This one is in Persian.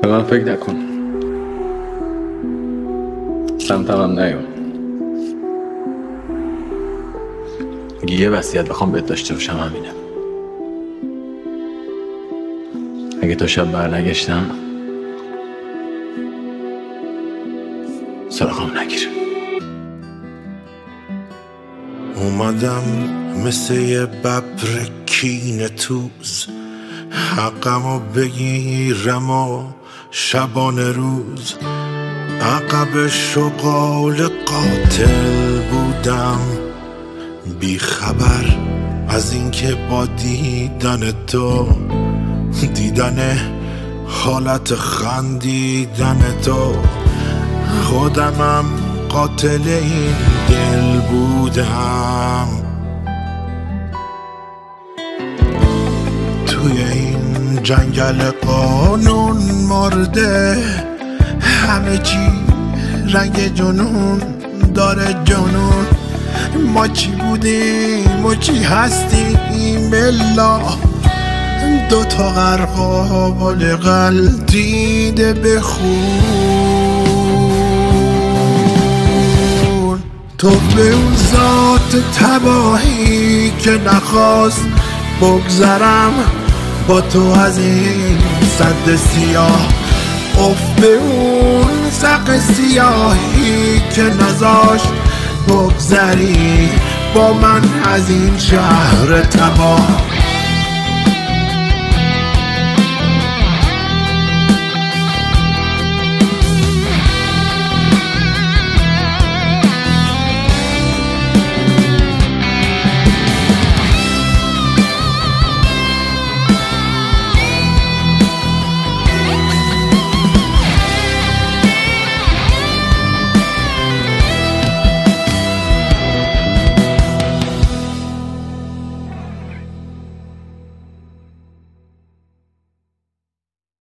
به من فکر نکن، سمتم نیو. یه وصیت بخوام بهت داشته باشم همینه. اگه تا شب برنگشتم سراغم نگیر. اومدم مثل یه ببر کینه توز، حقمو بگیرم و شبانه روز عقب شغال قاتل بودم، بی خبر از اینکه با دیدن تو، دیدن حالت خندیدن تو، خودمم قاتل این دل بودم. توی این جنگل قانون مرده، همه چی رنگ جنون داره جنون. ما چی بودیم و چی هستیم الا دوتا غرقابال غلطیده به خون. تو به اون ذات تباهی که نخواست بگذرم با تو از این سد سیاه، اف به اون سق سیاهی که نذاشت بگذری با من از این شهر تباه.